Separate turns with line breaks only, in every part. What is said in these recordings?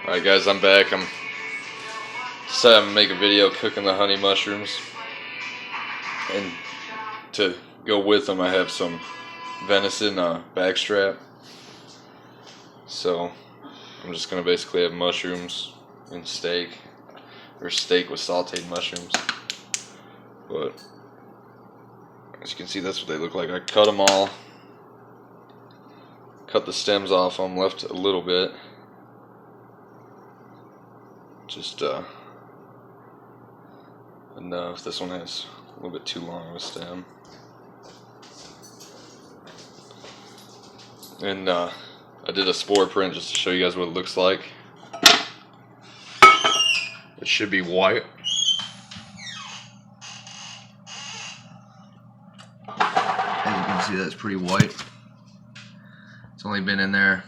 Alright guys, I'm back. I'm decided to make a video cooking the honey mushrooms. And to go with them I have some venison backstrap. So I'm just going to basically have mushrooms and steak. Or steak with sauteed mushrooms. But as you can see, that's what they look like. I cut them all. Cut the stems off them, left a little bit. Just enough. This one has a little bit too long of a stem. And I did a spore print just to show you guys what it looks like. It should be white. As you can see, that's pretty white. It's only been in there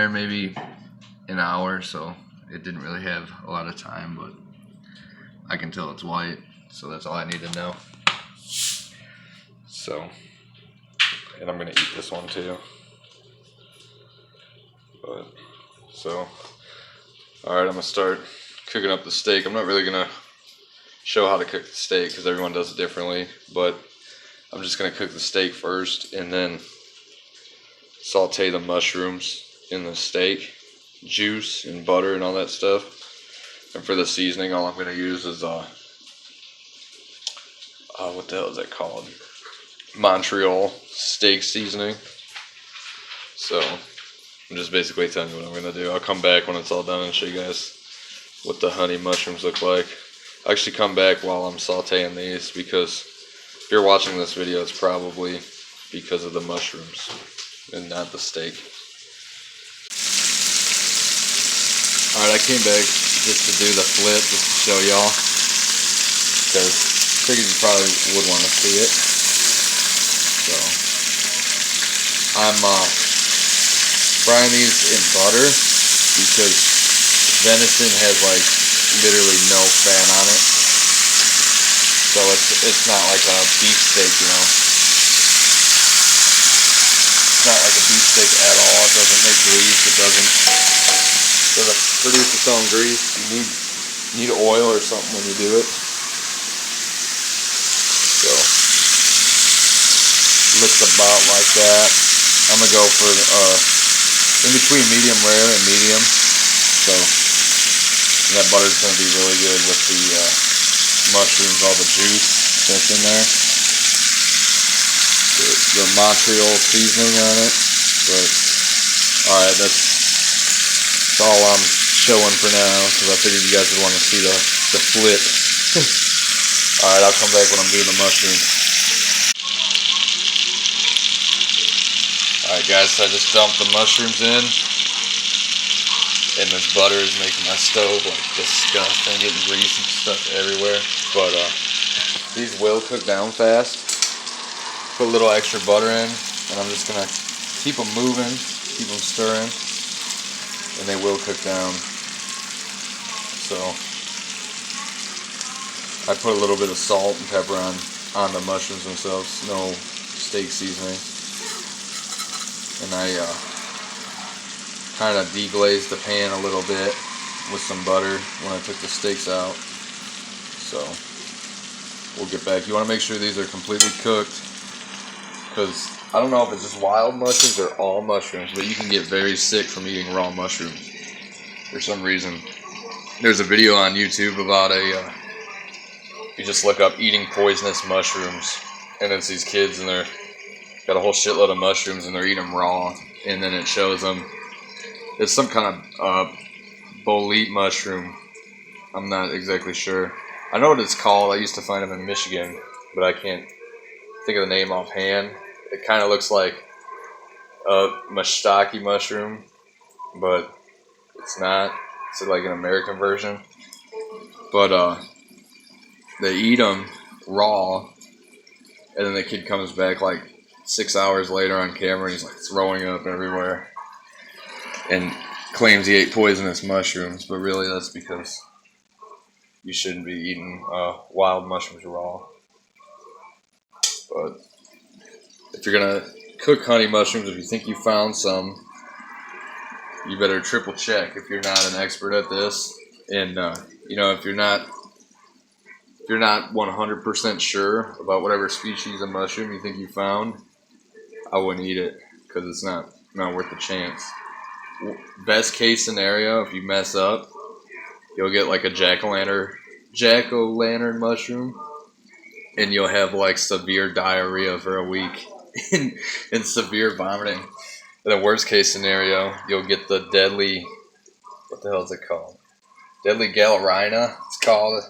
maybe an hour, so it didn't really have a lot of time, but I can tell it's white, so that's all I need to know. So, and I'm gonna eat this one too. But so, all right, I'm gonna start cooking up the steak. I'm not really gonna show how to cook the steak because everyone does it differently, but I'm just gonna cook the steak first and then saute the mushrooms in the steak, juice and butter and all that stuff. And for the seasoning, all I'm gonna use is what the hell is that called? Montreal steak seasoning. So I'm just basically telling you what I'm gonna do. I'll come back when it's all done and show you guys what the honey mushrooms look like. I'll actually come back while I'm sauteing these because if you're watching this video, it's probably because of the mushrooms and not the steak. Alright, I came back just to do the flip, just to show y'all, because I figured you probably would want to see it. So, I'm frying these in butter because venison has like literally no fat on it. So it's not like a beef steak, you know. It's not like a beef steak at all. It doesn't make grease. It doesn't produce its own grease. You need oil or something when you do it. So looks about like that. I'm gonna go for in between medium rare and medium. So and that butter's gonna be really good with the mushrooms, all the juice that's in there. The Montreal seasoning on it. But alright, that's all I'm showing for now because I figured you guys would want to see the flip. Alright, I'll come back when I'm doing the mushrooms. Alright guys, so I just dumped the mushrooms in. And this butter is making my stove like disgusting, getting grease and stuff everywhere. But these will cook down fast. Put a little extra butter in, and I'm just gonna keep them moving, keep them stirring, and they will cook down. So I put a little bit of salt and pepper on the mushrooms themselves, no steak seasoning, and I kind of deglazed the pan a little bit with some butter when I took the steaks out. So we'll get back. You want to make sure these are completely cooked because I don't know if it's just wild mushrooms or all mushrooms, but you can get very sick from eating raw mushrooms for some reason. There's a video on YouTube about you just look up eating poisonous mushrooms, and it's these kids and they're got a whole shitload of mushrooms and they're eating them raw, and then it shows them it's some kind of bolete mushroom. I'm not exactly sure. I know what it's called. I used to find them in Michigan, but I can't think of the name offhand. It kind of looks like a maштaki mushroom, but it's not. It's like an American version. But they eat them raw, and then the kid comes back like 6 hours later on camera, and he's like throwing up everywhere, and claims he ate poisonous mushrooms, but really that's because you shouldn't be eating wild mushrooms raw. But if you're gonna cook honey mushrooms, if you think you found some, you better triple check if you're not an expert at this. And you know, if you're not 100% sure about whatever species of mushroom you think you found, I wouldn't eat it because it's not worth the chance. Best case scenario, if you mess up, you'll get like a jack-o'-lantern mushroom, and you'll have like severe diarrhea for a week and severe vomiting. In the worst case scenario, you'll get the deadly, what the hell is it called? Deadly Galerina, it's called.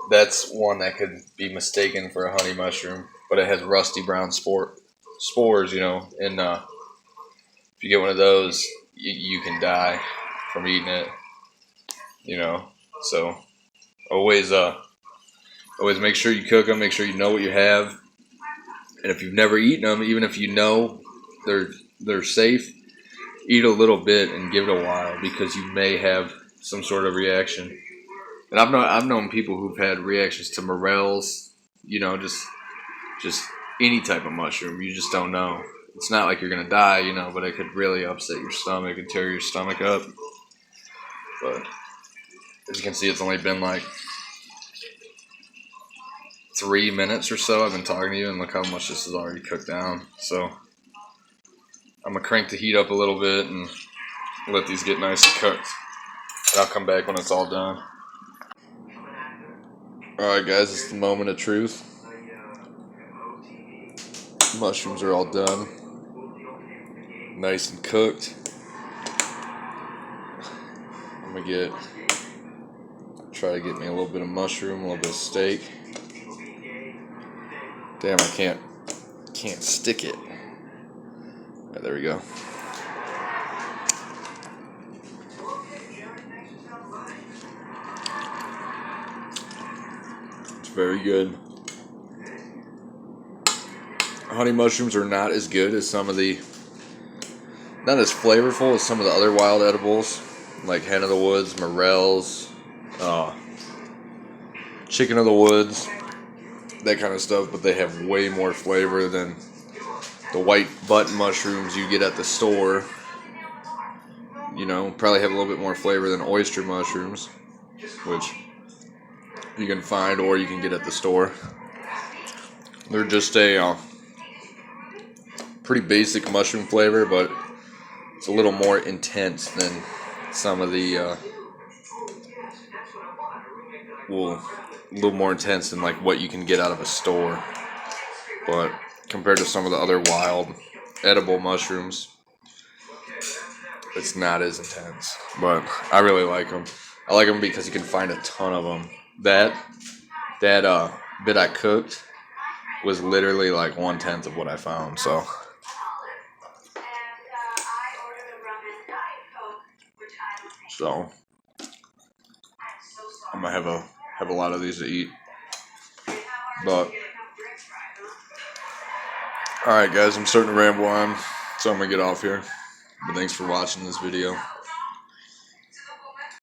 That's one that could be mistaken for a honey mushroom, but it has rusty brown spores, you know, and if you get one of those, you can die from eating it, you know. So always make sure you cook them, make sure you know what you have, and if you've never eaten them, even if you know they're safe, eat a little bit and give it a while, because you may have some sort of reaction. And I've known people who've had reactions to morels, you know, just any type of mushroom. You just don't know. It's not like you're gonna die, you know, but it could really upset your stomach and tear your stomach up. But as you can see, it's only been like 3 minutes or so I've been talking to you, and look how much this is already cooked down. So I'm gonna crank the heat up a little bit and let these get nice and cooked, and I'll come back when it's all done. Alright guys, it's the moment of truth. Mushrooms are all done, nice and cooked. I'm gonna try to get me a little bit of mushroom, a little bit of steak. Damn, I can't stick it. Right, there we go. It's very good. Honey mushrooms are not as good as not as flavorful as some of the other wild edibles, like hen of the woods, morels, chicken of the woods, that kind of stuff, but they have way more flavor than the white button mushrooms you get at the store. You know, probably have a little bit more flavor than oyster mushrooms, which you can find or you can get at the store. They're just a pretty basic mushroom flavor, but it's a little more intense than some of the a little more intense than like what you can get out of a store. But compared to some of the other wild edible mushrooms, it's not as intense. But I really like them. I like them because you can find a ton of them. That bit I cooked was literally like 1/10 of what I found. So I'm gonna have a lot of these to eat. But alright guys, I'm starting to ramble on, so I'm gonna get off here. But thanks for watching this video.